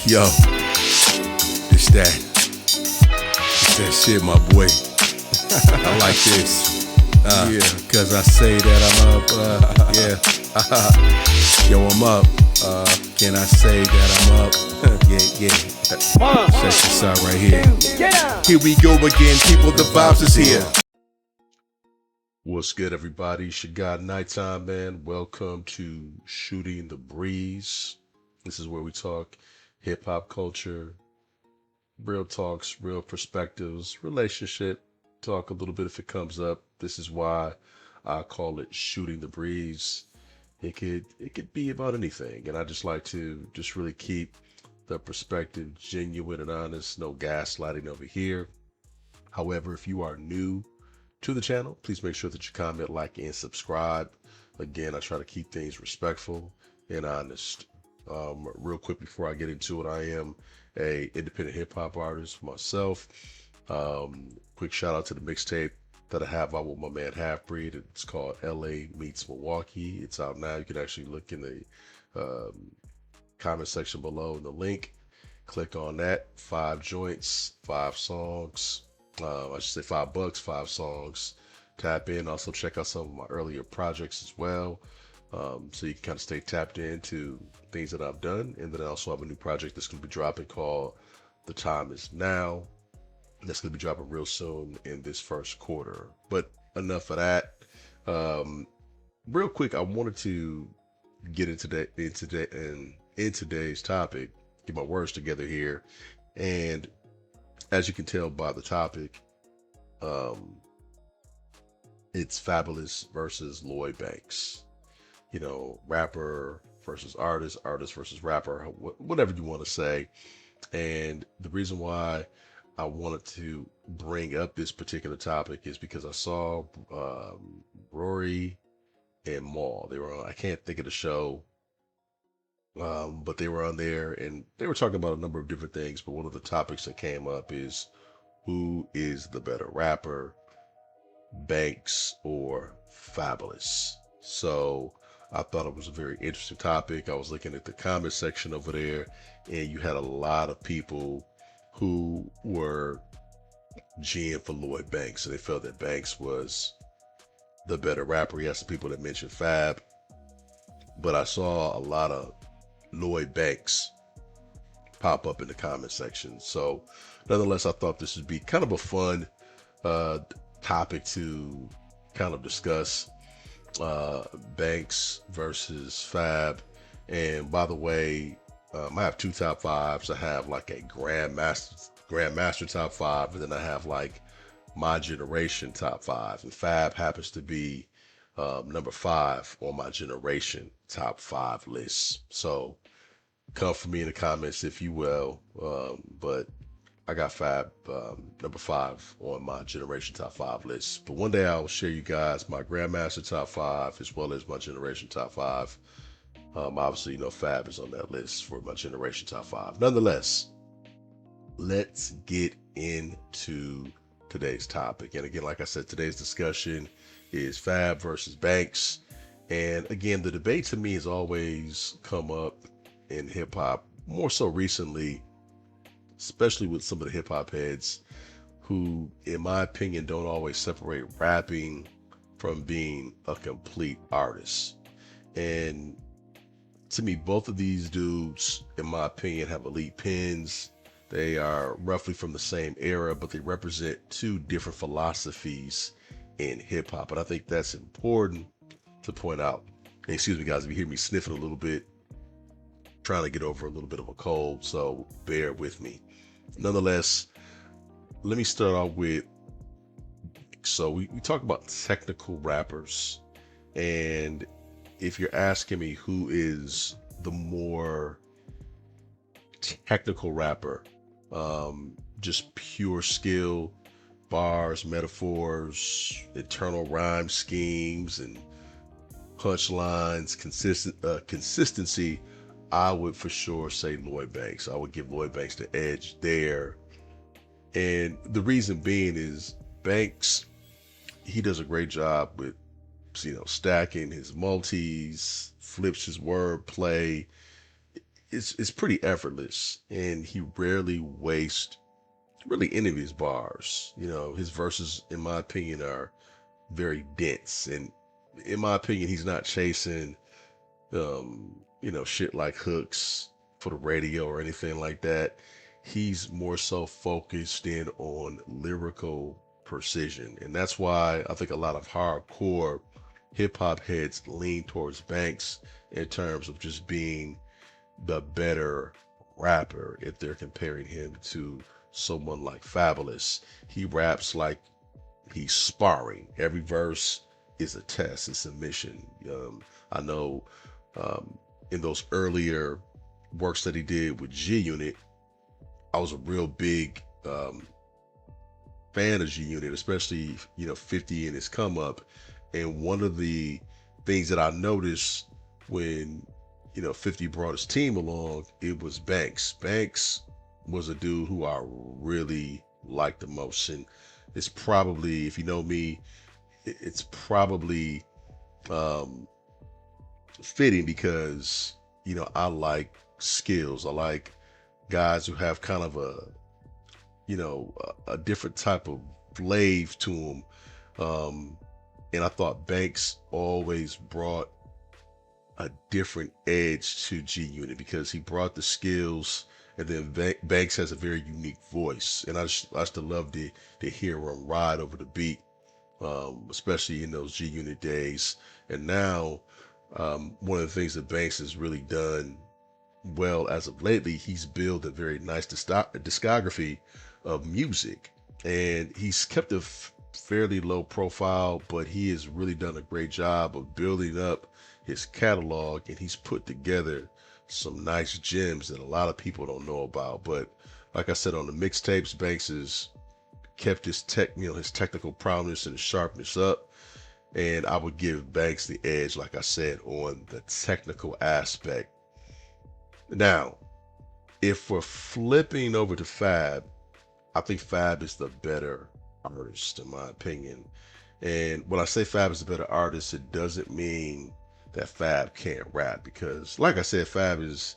Yo, it's that shit, my boy. I like this. Yeah, cause I say that I'm up. Yo, I'm up. Can I say that I'm up? Yeah. Check this out right here. Here we go again, people. The vibes is here. What's good, everybody? It's your guy, Nite Tyme, man. Welcome to Shooting the Breeze. This is where we talk hip hop culture, real talks, real perspectives, relationship talk a little bit if it comes up. This is why I call it Shooting the Breeze. It could be about anything, and I just like to just really keep the perspective genuine and honest. No gaslighting over here. However, if you are new to the channel, please make sure that you comment, like, and subscribe. Again, I try to keep things respectful and honest. Real quick before I get into it, I am a independent hip hop artist myself. Quick shout out to the mixtape that I have out with my man Halfbreed. It's called LA Meets Milwaukee. It's out now. You can actually look in the comment section below in the link. Click on that. 5 joints, 5 songs. I should say $5, 5 songs. Tap in. Also check out some of my earlier projects as well. So you can kind of stay tapped into things that I've done. And then I also have a new project that's going to be dropping called The Time Is Now. That's going to be dropping real soon in this first quarter. But enough of that. Real quick, I wanted to get into today's topic, get my words together here. And as you can tell by the topic, it's Fabolous versus Lloyd Banks. You know, rapper versus artist, artist versus rapper, whatever you want to say. And the reason why I wanted to bring up this particular topic is because I saw Rory and Maul. They were on, I can't think of the show, but they were on there and they were talking about a number of different things. But one of the topics that came up is, who is the better rapper, Banks or Fabolous? So I thought it was a very interesting topic. I was looking at the comment section over there, and you had a lot of people who were G'ing for Lloyd Banks. So they felt that Banks was the better rapper. He had some people that mentioned Fab, but I saw a lot of Lloyd Banks pop up in the comment section. So nonetheless, I thought this would be kind of a fun topic to kind of discuss. Banks versus Fab. And by the way, I have 2 top 5s. I have like a Grandmaster top 5, and then I have like my generation top 5. And Fab happens to be number 5 on my generation top 5 list. So come for me in the comments if you will. But I got Fab number 5 on my generation top 5 list. But one day I'll share you guys my Grandmaster top 5 as well as my generation top 5. Obviously, you know, Fab is on that list for my generation top 5. Nonetheless, let's get into today's topic. And again, like I said, today's discussion is Fab versus Banks. And again, the debate to me has always come up in hip hop, more so recently, especially with some of the hip hop heads who, in my opinion, don't always separate rapping from being a complete artist. And to me, both of these dudes, in my opinion, have elite pens. They are roughly from the same era, but they represent 2 different philosophies in hip hop. And I think that's important to point out. And excuse me, guys, if you hear me sniffing a little bit, trying to get over a little bit of a cold, so bear with me. Nonetheless, let me start off with, so we talk about technical rappers, and if you're asking me who is the more technical rapper, just pure skill, bars, metaphors, internal rhyme schemes, and punchlines, consistency, I would for sure say Lloyd Banks. I would give Lloyd Banks the edge there. And the reason being is Banks, he does a great job with, you know, stacking his multis, flips his word play. it's pretty effortless, and he rarely wastes really any of his bars. You know, his verses, in my opinion, are very dense, and in my opinion, he's not chasing shit like hooks for the radio or anything like that. He's more so focused in on lyrical precision. And that's why I think a lot of hardcore hip hop heads lean towards Banks in terms of just being the better rapper if they're comparing him to someone like Fabolous. He raps like he's sparring. Every verse is a test, it's a mission. I know um, in those earlier works that he did with G Unit, I was a real big fan of G Unit, especially 50 and his come up. And one of the things that I noticed when 50 brought his team along, it was Banks. Banks was a dude who I really liked the most, and it's probably, if you know me, it's probably um, fitting because I like skills. I like guys who have kind of a different type of flave to them. Um, and I thought Banks always brought a different edge to G Unit because he brought the skills, and then Banks has a very unique voice, and I used to love to hear him ride over the beat, especially in those G Unit days. And now, one of the things that Banks has really done well as of lately, he's built a very nice discography of music, and he's kept a fairly low profile, but he has really done a great job of building up his catalog, and he's put together some nice gems that a lot of people don't know about. But like I said, on the mixtapes, Banks has kept his technical prowess and his sharpness up, and I would give Banks the edge, like I said, on the technical aspect. Now, if we're flipping over to Fab, I think Fab is the better artist, in my opinion. And when I say Fab is a better artist, it doesn't mean that Fab can't rap, because, like I said, Fab is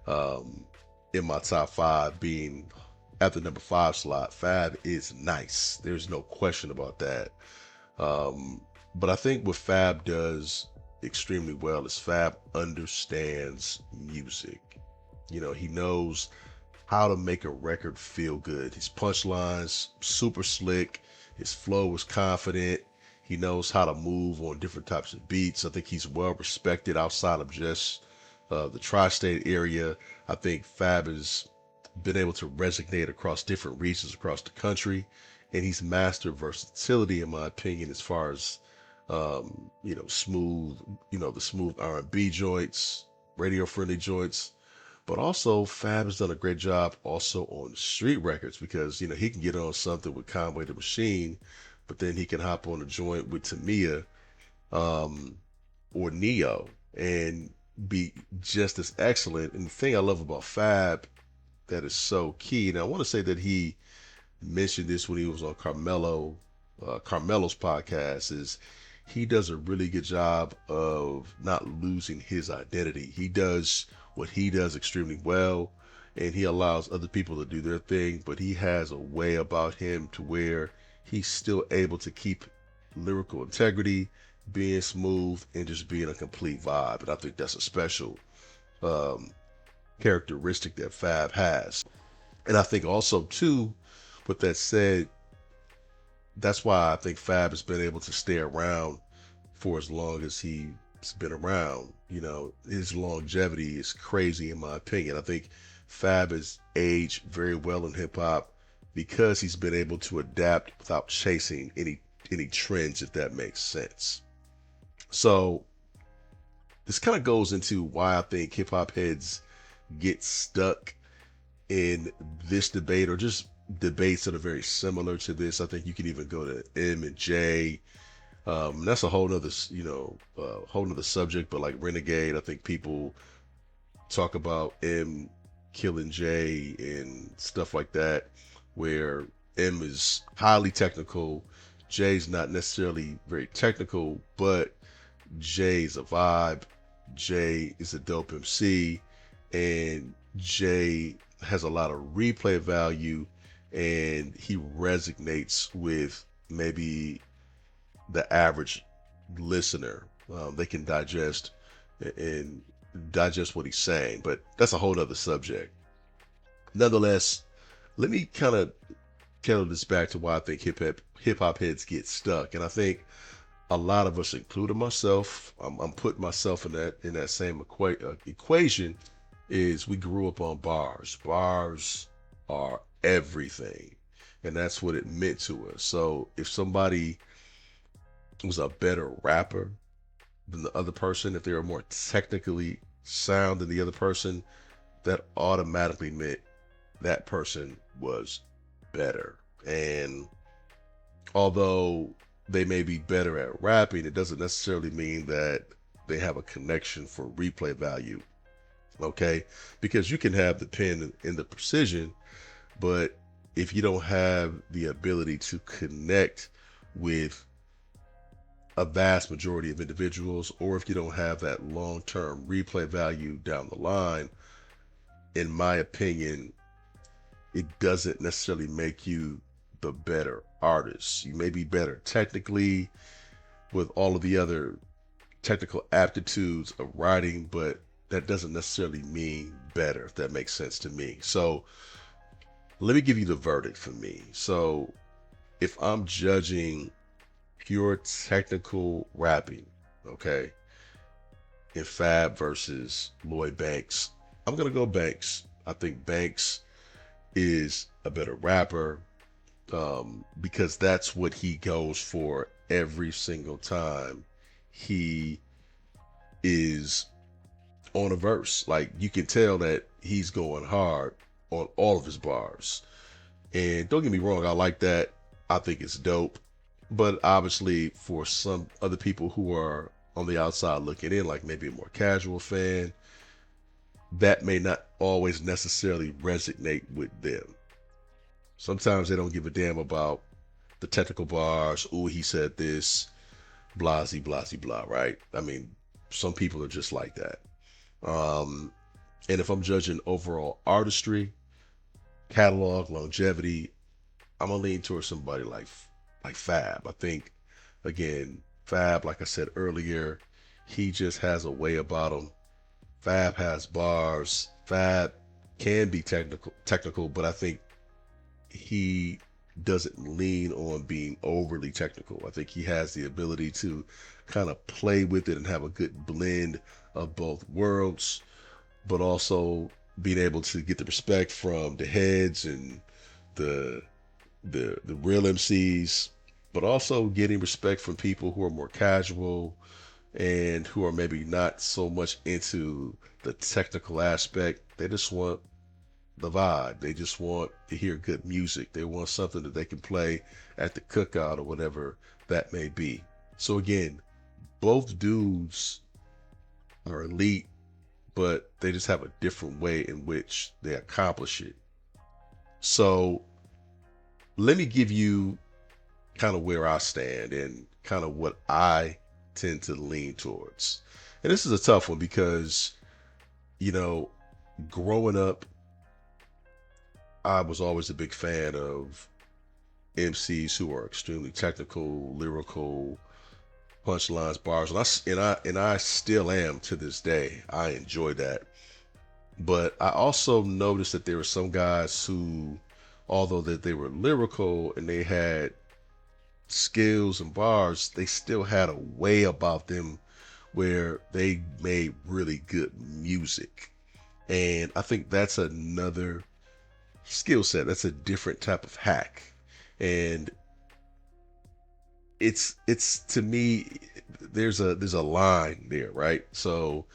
um, in my top five, being at the number five slot. Fab is nice. There's no question about that. But I think what Fab does extremely well is Fab understands music. He knows how to make a record feel good. His punchlines super slick. His flow is confident. He knows how to move on different types of beats. I think he's well respected outside of just the tri-state area. I think Fab has been able to resonate across different regions across the country, and he's mastered versatility, in my opinion, as far as smooth, the smooth R&B joints, radio friendly joints. But also, Fab has done a great job also on street records, because he can get on something with Conway the Machine, but then he can hop on a joint with Tamia um, or Neo and be just as excellent. And the thing I love about Fab that is so key, and I want to say that he mentioned this when he was on Carmelo's podcast, is he does a really good job of not losing his identity. He does what he does extremely well, and he allows other people to do their thing, but he has a way about him to where he's still able to keep lyrical integrity, being smooth, and just being a complete vibe. And I think that's a special um, characteristic that Fab has. And I think also too, with that said, that's why I think Fab has been able to stay around for as long as he's been around. His longevity is crazy, in my opinion. I think Fab has aged very well in hip hop because he's been able to adapt without chasing any trends, if that makes sense. So this kind of goes into why I think hip hop heads get stuck in this debate, or just debates that are very similar to this. I think you can even go to M and J. That's a whole nother subject, but like Renegade, I think people talk about M killing J and stuff like that, where M is highly technical, J's not necessarily very technical, but J's a vibe, J is a dope MC, and Jay has a lot of replay value, and he resonates with maybe the average listener. They can and digest what he's saying, but that's a whole other subject. Nonetheless, let me kind of kettle this back to why I think hip hop heads get stuck, and I think a lot of us, including myself, I'm putting myself in that same equation. Is we grew up on bars. Bars are everything, and that's what it meant to us. So if somebody was a better rapper than the other person, if they were more technically sound than the other person, that automatically meant that person was better. And although they may be better at rapping, it doesn't necessarily mean that they have a connection for replay value. Okay? Because you can have the pen and the precision, but if you don't have the ability to connect with a vast majority of individuals, or if you don't have that long term replay value down the line, in my opinion, it doesn't necessarily make you the better artist. You may be better technically with all of the other technical aptitudes of writing, but that doesn't necessarily mean better, if that makes sense to me. So let me give you the verdict for me. So if I'm judging pure technical rapping, okay, in Fab versus Lloyd Banks, I'm gonna go Banks. I think Banks is a better rapper, because that's what he goes for every single time he is on a verse. Like you can tell that he's going hard on all of his bars. And don't get me wrong, I like that. I think it's dope. But obviously, for some other people who are on the outside looking in, like maybe a more casual fan, that may not always necessarily resonate with them. Sometimes they don't give a damn about the technical bars. Oh, he said this, blasey, blasey, blah, right? I mean, some people are just like that. Um, and if I'm judging overall artistry, catalog, longevity, I'm gonna lean towards somebody like Fab. I think again, Fab, like I said earlier, he just has a way about him. Fab has bars. Fab can be technical, but I think he doesn't lean on being overly technical. I think he has the ability to kind of play with it and have a good blend of both worlds, but also being able to get the respect from the heads and the the real MCs, but also getting respect from people who are more casual and who are maybe not so much into the technical aspect. They just want the vibe. They just want to hear good music. They want something that they can play at the cookout or whatever that may be. So again, both dudes are elite, but they just have a different way in which they accomplish it. So let me give you kind of where I stand and kind of what I tend to lean towards. And this is a tough one because, you know, growing up, I was always a big fan of MCs who are extremely technical, lyrical, punchlines, bars, and I still am to this day. I enjoy that. But I also noticed that there were some guys who, although that they were lyrical and they had skills and bars, they still had a way about them where they made really good music. And I think that's another skill set. That's a different type of hack. And it's to me, there's a line there, right? So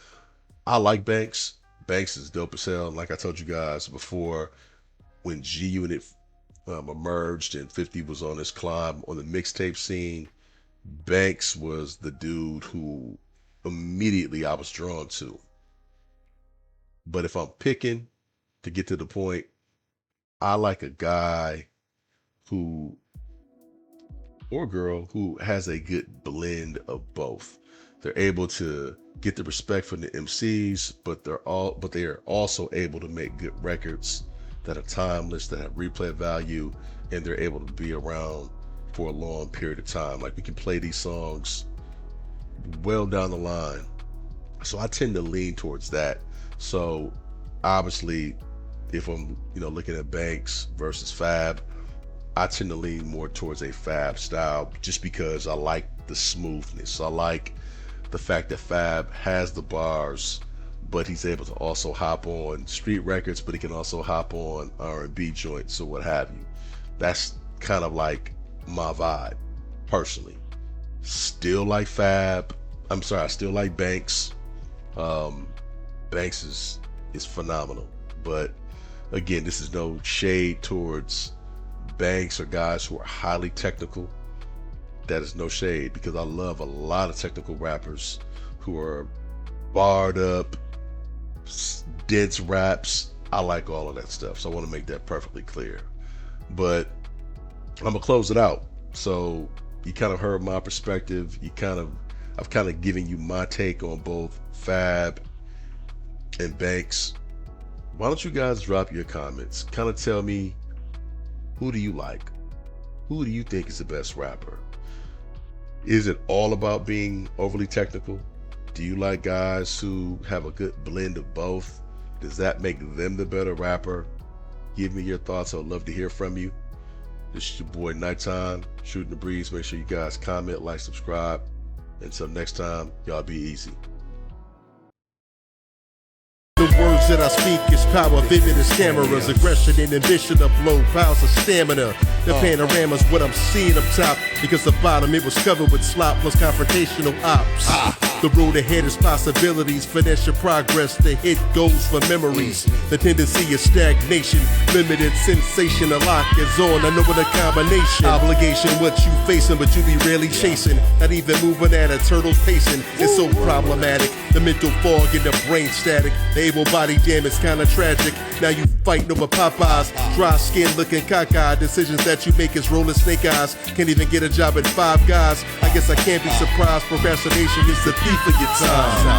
I like Banks. Banks is dope as hell. And like I told you guys before, when G Unit emerged and 50 was on his climb on the mixtape scene, Banks was the dude who immediately I was drawn to. But if I'm picking to get to the point, I like a guy who or girl who has a good blend of both. They're able to get the respect from the MCs, but they are also able to make good records that are timeless, that have replay value, and they're able to be around for a long period of time. Like, we can play these songs well down the line. So I tend to lean towards that. So obviously, if I'm looking at Banks versus Fab, I tend to lean more towards a Fab style, just because I like the smoothness. I like the fact that Fab has the bars, but he's able to also hop on street records, but he can also hop on R&B joints or what have you. That's kind of like my vibe, personally. Still like Fab. I'm sorry, I still like Banks. Banks is phenomenal. But again, this is no shade towards Banks or guys who are highly technical. That is no shade, because I love a lot of technical rappers who are barred up, dense raps. I like all of that stuff, so I want to make that perfectly clear. But I'm gonna close it out. So you kind of heard my perspective. I've kind of given you my take on both Fab and Banks. Why don't you guys drop your comments? Kind of tell me, who do you like? Who do you think is the best rapper? Is it all about being overly technical? Do you like guys who have a good blend of both? Does that make them the better rapper? Give me your thoughts. I'd love to hear from you. This is your boy Nite Tyme, shooting the breeze. Make sure you guys comment, like, subscribe. Until next time, y'all be easy. The words that I speak is power, vivid as cameras, aggression and ambition of low piles of stamina. The panorama's what I'm seeing up top, because the bottom it was covered with slop plus confrontational ops. The road ahead is possibilities, finesse your progress, the hit goes for memories. The tendency is stagnation, limited sensation, a lock is on, I know what a combination. Obligation, what you facing, but you be rarely chasing. Not even moving at a turtle's pacing, it's so problematic. The mental fog and the brain static, the able body damn is kinda tragic. Now you fighting over Popeyes, dry skin looking cockeyed. Decisions that you make is rolling snake eyes. Can't even get a job at Five Guys. I guess I can't be surprised, procrastination is the thief of your time.